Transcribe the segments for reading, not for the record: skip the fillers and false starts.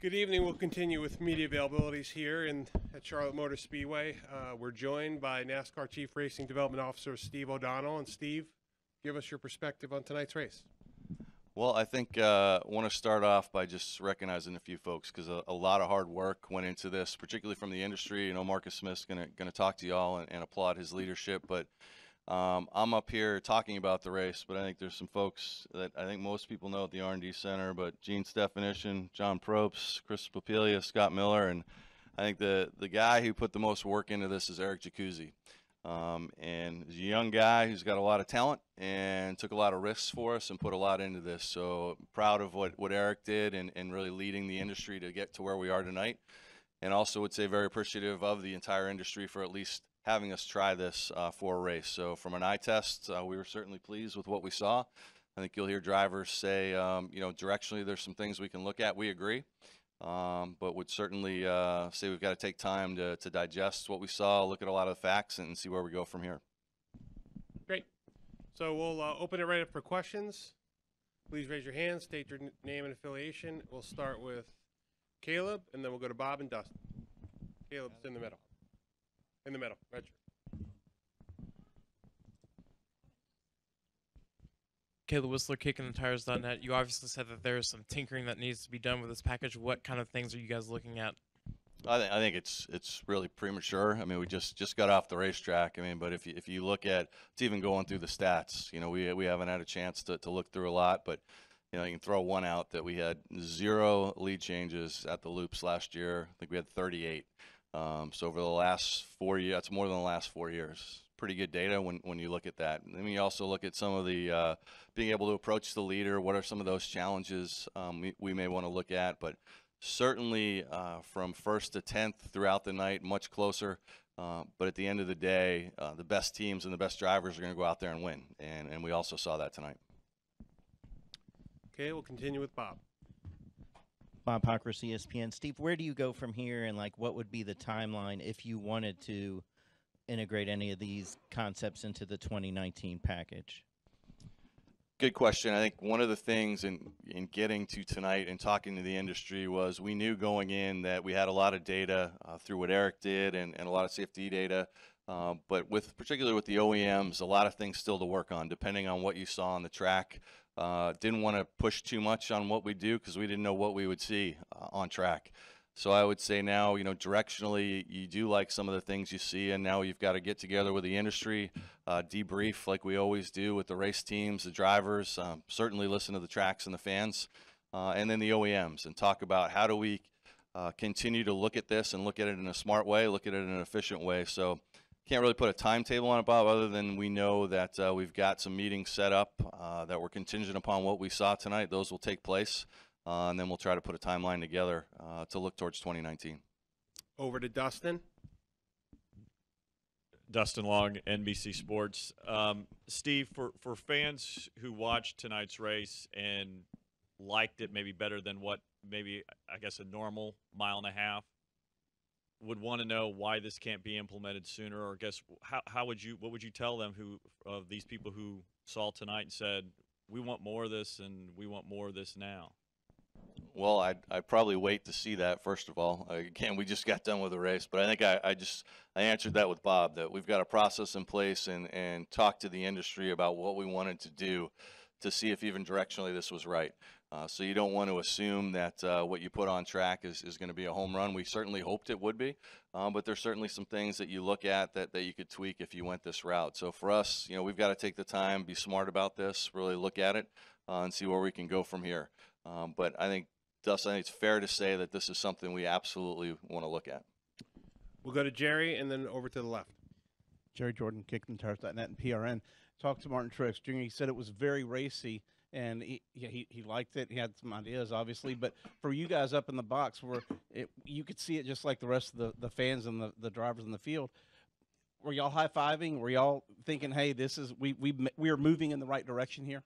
Good evening. We'll continue with media availabilities here at Charlotte Motor Speedway. We're joined by NASCAR Chief Racing Development Officer Steve O'Donnell. And Steve, give us your perspective on tonight's race. Well, I think I want to start off by just recognizing a few folks because a lot of hard work went into this, particularly from the industry. You know, Marcus Smith's going to talk to y'all and applaud his leadership. But I'm up here talking about the race, but I think there's some folks that I think most people know at the R&D Center, but Gene Stefanition, John Probst, Chris Papilia, Scott Miller, and I think the guy who put the most work into this is Eric Jacuzzi. And he's a young guy who's got a lot of talent and took a lot of risks for us and put a lot into this. So proud of what Eric did and really leading the industry to get to where we are tonight. And also would say very appreciative of the entire industry for at least having us try this for a race. So from an eye test, we were certainly pleased with what we saw. I think you'll hear drivers say, you know, directionally there's some things we can look at. We agree. But would certainly say we've got to take time to digest what we saw, look at a lot of the facts, and see where we go from here. Great. So we'll open it right up for questions. Please raise your hand, state your name and affiliation. We'll start with Caleb, and then we'll go to Bob and Dustin. Caleb's in the middle. In the middle, right. Caleb Whistler, KickingTheTires.net. You obviously said that there's some tinkering that needs to be done with this package. What kind of things are you guys looking at? I think it's really premature. I mean, we just got off the racetrack. I mean, but if you look at, it's even going through the stats. You know, we haven't had a chance to look through a lot, but you know, you can throw one out that we had 0 lead changes at the loops last year. I think we had 38. So over the last 4 years, that's more than the last 4 years. Pretty good data when you look at that. And then you also look at some of the being able to approach the leader. What are some of those challenges we may want to look at? But certainly from 1st to 10th throughout the night, much closer. But at the end of the day, the best teams and the best drivers are going to go out there and win. And we also saw that tonight. Okay, we'll continue with Bob. Bob Pockris, ESPN. Steve, where do you go from here, and like what would be the timeline if you wanted to integrate any of these concepts into the 2019 package? Good question. I think one of the things in getting to tonight and talking to the industry was we knew going in that we had a lot of data through what Eric did and a lot of CFD data, but particularly with the OEMs, a lot of things still to work on depending on what you saw on the track. Didn't want to push too much on what we do because we didn't know what we would see on track. So I would say now, you know, directionally, you do like some of the things you see, and now you've got to get together with the industry, debrief like we always do with the race teams, the drivers, certainly listen to the tracks and the fans, and then the OEMs, and talk about how do we continue to look at this and look at it in a smart way, look at it in an efficient way. So can't really put a timetable on it, Bob, other than we know that we've got some meetings set up that were contingent upon what we saw tonight. Those will take place. And then we'll try to put a timeline together to look towards 2019. Over to Dustin. Dustin Long, NBC Sports. Steve, for fans who watched tonight's race and liked it maybe better than what maybe, I guess, a normal mile and a half, would want to know why this can't be implemented sooner, or I guess what would you tell them of these people who saw tonight and said, we want more of this and we want more of this now? Well, I'd probably wait to see that, first of all. Again, we just got done with the race, but I think I answered that with Bob, that we've got a process in place and talked to the industry about what we wanted to do to see if even directionally this was right. So you don't want to assume that what you put on track is going to be a home run. We certainly hoped it would be, but there's certainly some things that you look at that you could tweak if you went this route. So for us, you know, we've got to take the time, be smart about this, really look at it, and see where we can go from here. But I think, Dustin, I think it's fair to say that this is something we absolutely want to look at. We'll go to Jerry and then over to the left. Jerry Jordan, KickingTheTires.net and PRN. Talked to Martin Truex Jr. He said it was very racy, and he liked it. He had some ideas, obviously. But for you guys up in the box, where you could see it just like the rest of the fans and the drivers in the field, were y'all high-fiving? Were y'all thinking, hey, this is we are moving in the right direction here?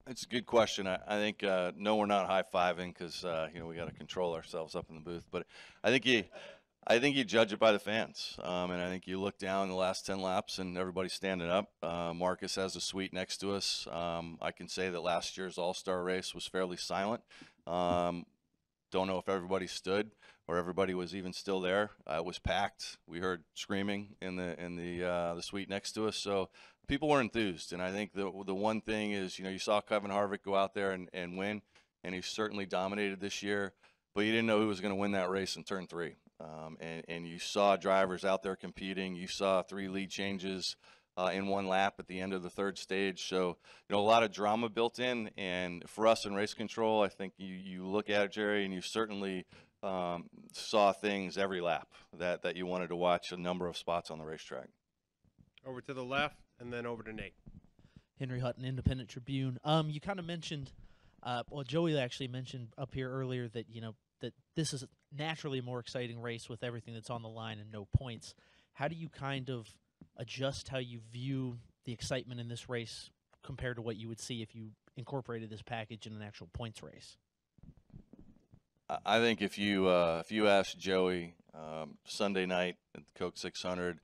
It's a good question. I think no, we're not high-fiving because you know, we got to control ourselves up in the booth. But I think you judge it by the fans, and I think you look down the last 10 laps and everybody's standing up. Marcus has a suite next to us. I can say that last year's All-Star race was fairly silent. don't know if everybody stood or everybody was even still there. It was packed. We heard screaming in the suite next to us. So people were enthused. And I think the one thing is, you saw Kevin Harvick go out there and win, and he certainly dominated this year. But you didn't know who was going to win that race in turn 3. And you saw drivers out there competing. You saw 3 lead changes in one lap at the end of the 3rd stage. So, a lot of drama built in. And for us in race control, I think you look at it, Jerry, and you certainly saw things every lap that you wanted to watch a number of spots on the racetrack. Over to the left, and then over to Nate. Henry Hutton, Independent Tribune. You kind of mentioned, well, Joey actually mentioned up here earlier that, that this is naturally a more exciting race with everything that's on the line and no points. How do you kind of adjust how you view the excitement in this race compared to what you would see if you incorporated this package in an actual points race? I think if you ask Joey Sunday night at the Coke 600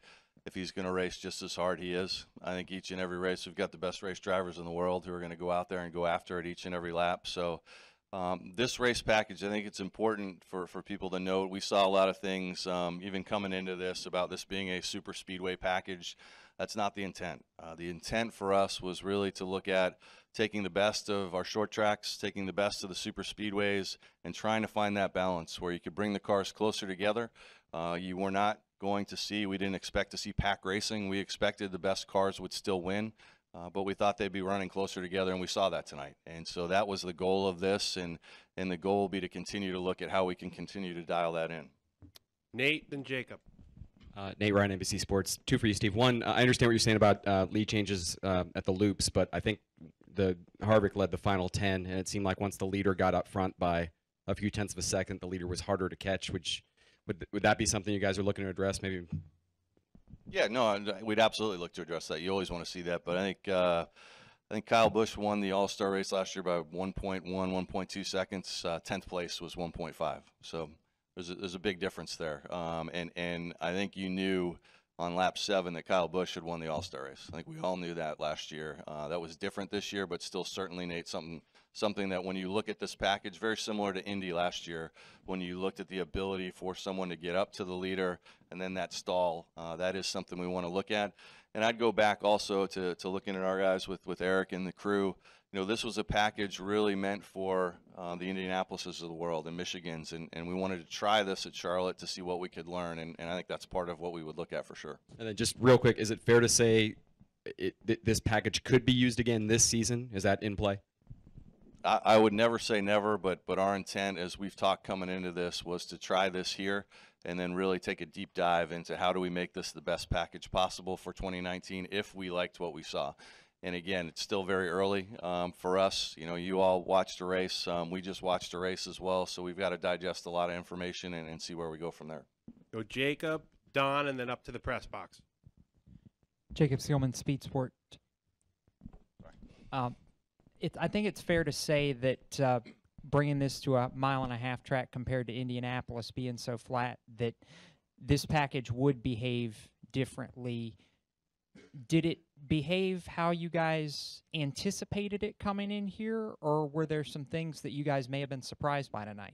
if he's going to race just as hard, he is. I think each and every race we've got the best race drivers in the world who are going to go out there and go after it each and every lap. So this race package, I think it's important for people to note. We saw a lot of things even coming into this about this being a super speedway package. That's not the intent. The intent for us was really to look at taking the best of our short tracks, taking the best of the super speedways, and trying to find that balance where you could bring the cars closer together. You were not going to see, we didn't expect to see pack racing. We expected the best cars would still win. But we thought they'd be running closer together, and we saw that tonight. And so that was the goal of this, and the goal will be to continue to look at how we can continue to dial that in. Nate, then Jacob. Nate Ryan, NBC Sports. 2 for you, Steve. One, I understand what you're saying about lead changes at the loops, but I think the Harvick led the final 10, and it seemed like once the leader got up front by a few tenths of a second, the leader was harder to catch. Which would that be something you guys are looking to address? Maybe. Yeah, no, we'd absolutely look to address that. You always want to see that, but I think Kyle Busch won the All-Star race last year by 1.1, 1.2 seconds. 10th place was 1.5. So there's a big difference there. And I think you knew on lap 7 that Kyle Busch had won the All-Star race. I think we all knew that last year. That was different this year, but still certainly, Nate, something that when you look at this package, very similar to Indy last year, when you looked at the ability for someone to get up to the leader and then that stall, that is something we want to look at. And I'd go back also to looking at our guys with Eric and the crew. This was a package really meant for the Indianapolises of the world and Michigans, and we wanted to try this at Charlotte to see what we could learn, and I think that's part of what we would look at for sure. And then just real quick, is it fair to say this package could be used again this season? Is that in play? I would never say never, but our intent, as we've talked coming into this, was to try this here and then really take a deep dive into how do we make this the best package possible for 2019 if we liked what we saw. And again, it's still very early for us. You all watched a race. We just watched a race as well, so we've got to digest a lot of information and see where we go from there. Go Jacob, Don, and then up to the press box. Jacob Seelman, Speed Sport. I think it's fair to say that bringing this to a 1.5-mile track compared to Indianapolis being so flat, that this package would behave differently. Did it behave how you guys anticipated it coming in here, or were there some things that you guys may have been surprised by tonight?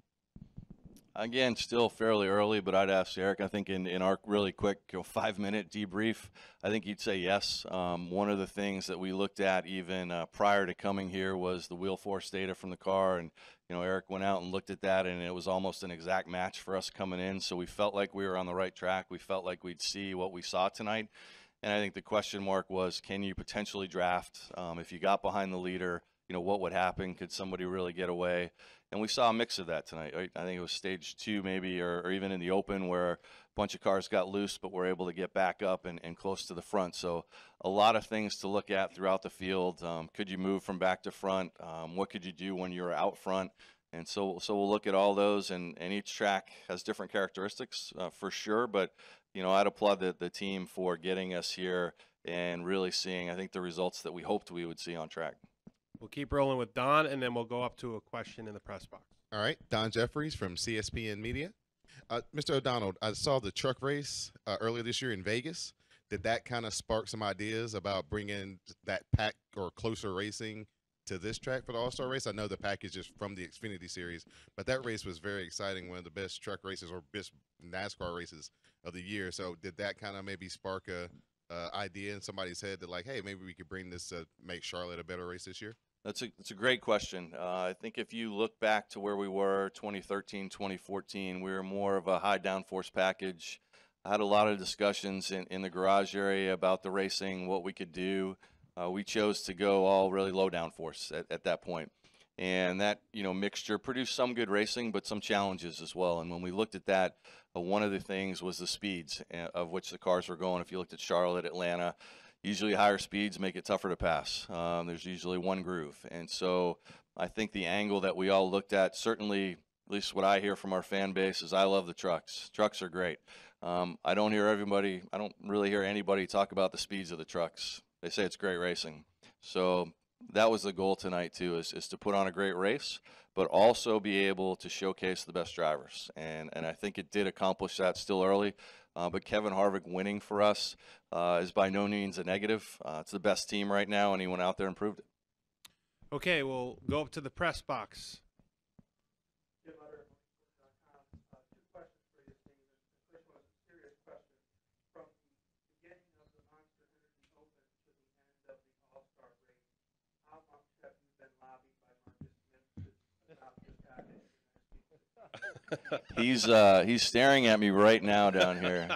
Again, still fairly early, but I'd ask Eric, I think in our really quick 5-minute debrief, I think he'd say yes. One of the things that we looked at even prior to coming here was the wheel force data from the car, and Eric went out and looked at that, and it was almost an exact match for us coming in, so we felt like we were on the right track. We felt like we'd see what we saw tonight, and I think the question mark was, can you potentially draft? If you got behind the leader, what would happen? Could somebody really get away? And we saw a mix of that tonight. Right? I think it was stage 2 maybe, or even in the open where a bunch of cars got loose but were able to get back up and close to the front. So a lot of things to look at throughout the field. Could you move from back to front? What could you do when you were out front? And so we'll look at all those, and each track has different characteristics for sure. But, I'd applaud the team for getting us here and really seeing, I think, the results that we hoped we would see on track. We'll keep rolling with Don, and then we'll go up to a question in the press box. All right, Don Jeffries from CSPN Media. Mr. O'Donnell, I saw the truck race earlier this year in Vegas. Did that kind of spark some ideas about bringing that pack or closer racing to this track for the All-Star race. I know the package is from the Xfinity Series, but that race was very exciting, one of the best truck races or best NASCAR races of the year. So did that kind of maybe spark a idea in somebody's head that, like, hey, maybe we could bring this to make Charlotte a better race this year? That's a great question. I think if you look back to where we were 2013, 2014, we were more of a high downforce package. I had a lot of discussions in the garage area about the racing, what we could do. We chose to go all really low downforce at that point. And that, mixture produced some good racing, but some challenges as well. And when we looked at that, one of the things was the speeds of which the cars were going. If you looked at Charlotte, Atlanta, usually higher speeds make it tougher to pass. There's usually one groove. And so I think the angle that we all looked at, certainly, at least what I hear from our fan base, is I love the trucks. Trucks are great. I don't really hear anybody talk about the speeds of the trucks. They say it's great racing. So that was the goal tonight too, is to put on a great race, but also be able to showcase the best drivers. And I think it did accomplish that still early. But Kevin Harvick winning for us is by no means a negative. It's the best team right now, and he went out there and proved it. Okay, we'll go up to the press box. He's staring at me right now down here,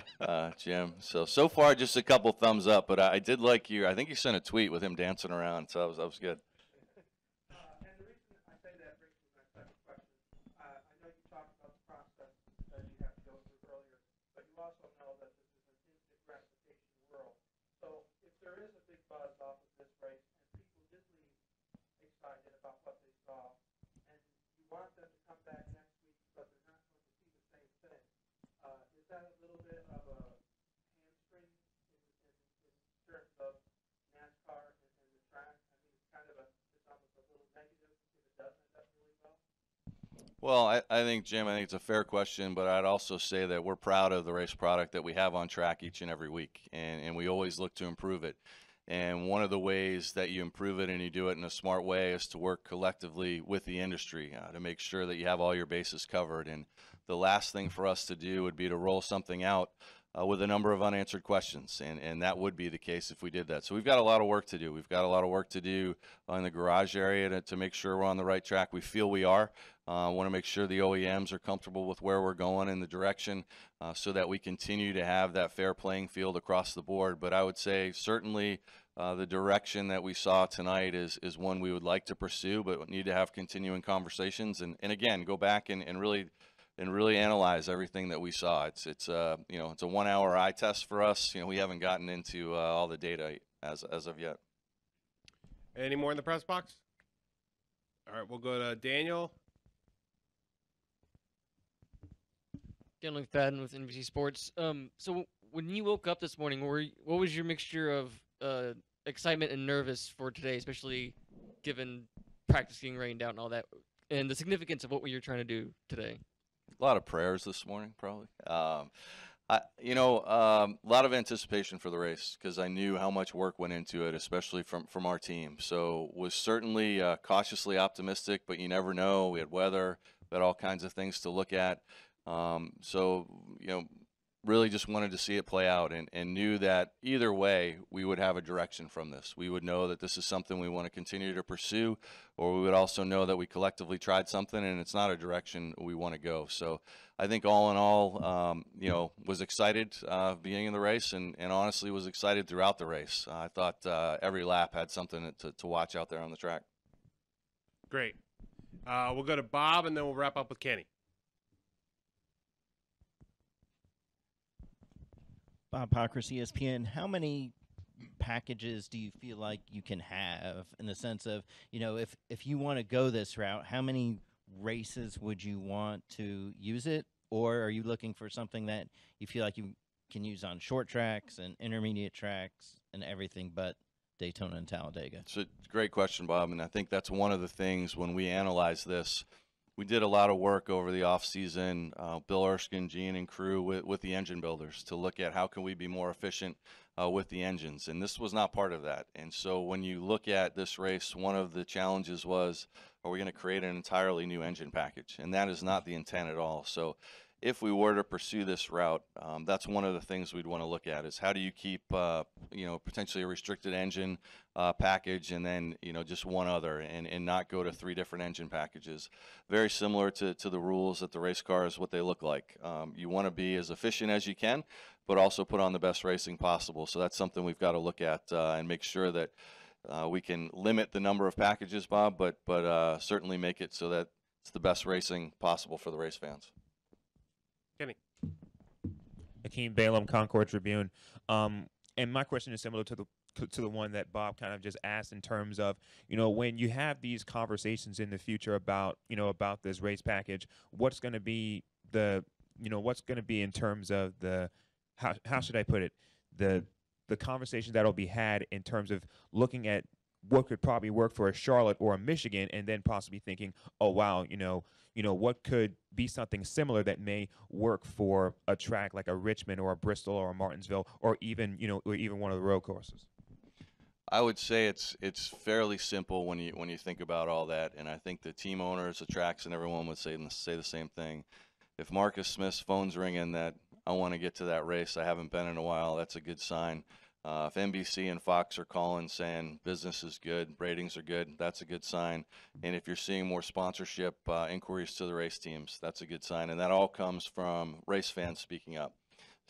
Jim. So far, just a couple thumbs up. But I did like you. I think you sent a tweet with him dancing around, so that was good. And the reason I say that brings me to my second question. I know you talked about the process that you have to go through earlier, but you also know that this is an instant gratification world. So if there is a big buzz off of this race and people did leave excited about what they saw, and you want them to come back next week, but they're not going to see the same thing, is that a little bit of a hamstring in terms of NASCAR and the track? I mean, it's kind of it's almost a little negative if it does end up really well. Well, I think, Jim, I think it's a fair question, but I'd also say that we're proud of the race product that we have on track each and every week, and we always look to improve it. And one of the ways that you improve it and you do it in a smart way is to work collectively with the industry to make sure that you have all your bases covered. And the last thing for us to do would be to roll something out with a number of unanswered questions, and that would be the case if we did that. So we've got a lot of work to do. We've got a lot of work to do in the garage area to make sure we're on the right track. We feel we are. Want to make sure the OEMs are comfortable with where we're going in the direction so that we continue to have that fair playing field across the board. But I would say certainly the direction that we saw tonight is one we would like to pursue, but need to have continuing conversations and again, go back and really analyze everything that we saw. It's a 1 hour eye test for us. We haven't gotten into all the data as of yet. Any more in the press box? All right, we'll go to Daniel. Daniel McFadden with NBC Sports. So when you woke up this morning, what was your mixture of excitement and nervous for today, especially given practice getting rained out and all that, and the significance of what you're trying to do today? A lot of prayers this morning, probably. A lot of anticipation for the race because I knew how much work went into it, especially from our team. So was certainly cautiously optimistic, but you never know. We had weather, we had all kinds of things to look at. Really just wanted to see it play out and knew that either way we would have a direction from this. We would know that this is something we want to continue to pursue, or we would also know that we collectively tried something and it's not a direction we want to go. So I think all in all, was excited beginning of the race and honestly was excited throughout the race. I thought every lap had something to watch out there on the track. Great. We'll go to Bob and then we'll wrap up with Kenny. Bob Pockris, ESPN. How many packages do you feel like you can have in the sense of, if you want to go this route, how many races would you want to use it? Or are you looking for something that you feel like you can use on short tracks and intermediate tracks and everything but Daytona and Talladega? It's a great question, Bob, and I think that's one of the things when we analyze this, We did a lot of work over the off season, Bill Erskine, Gene, and crew with the engine builders to look at how can we be more efficient with the engines, and this was not part of that. And so when you look at this race, one of the challenges was, are we going to create an entirely new engine package? And that is not the intent at all. So if we were to pursue this route, that's one of the things we'd want to look at is how do you keep, potentially a restricted engine package and then, just one other and not go to 3 different engine packages. Very similar to the rules at the race cars, what they look like. You want to be as efficient as you can, but also put on the best racing possible. So that's something we've got to look at and make sure that we can limit the number of packages, Bob, but certainly make it so that it's the best racing possible for the race fans. Kenny. Akeem Balaam, Concord Tribune. And my question is similar to the one that Bob kind of just asked in terms of, when you have these conversations in the future about, about this race package, what's going to be in terms of how should I put it? The conversations that'll be had in terms of looking at what could probably work for a Charlotte or a Michigan, and then possibly thinking, oh wow, what could be something similar that may work for a track like a Richmond or a Bristol or a Martinsville, or even one of the road courses. I would say it's fairly simple when you think about all that, and I think the team owners, the tracks, and everyone would say the same thing. If Marcus Smith's phone's ringing that I want to get to that race, I haven't been in a while, that's a good sign. If NBC and Fox are calling saying business is good, ratings are good, that's a good sign. And if you're seeing more sponsorship inquiries to the race teams, that's a good sign. And that all comes from race fans speaking up.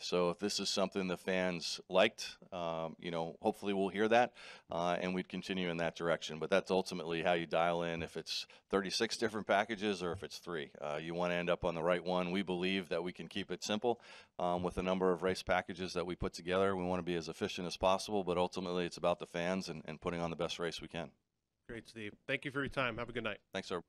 So if this is something the fans liked, hopefully we'll hear that and we'd continue in that direction. But that's ultimately how you dial in if it's 36 different packages or if it's 3. You want to end up on the right one. We believe that we can keep it simple with the number of race packages that we put together. We want to be as efficient as possible, but ultimately it's about the fans and putting on the best race we can. Great, Steve. Thank you for your time. Have a good night. Thanks, sir.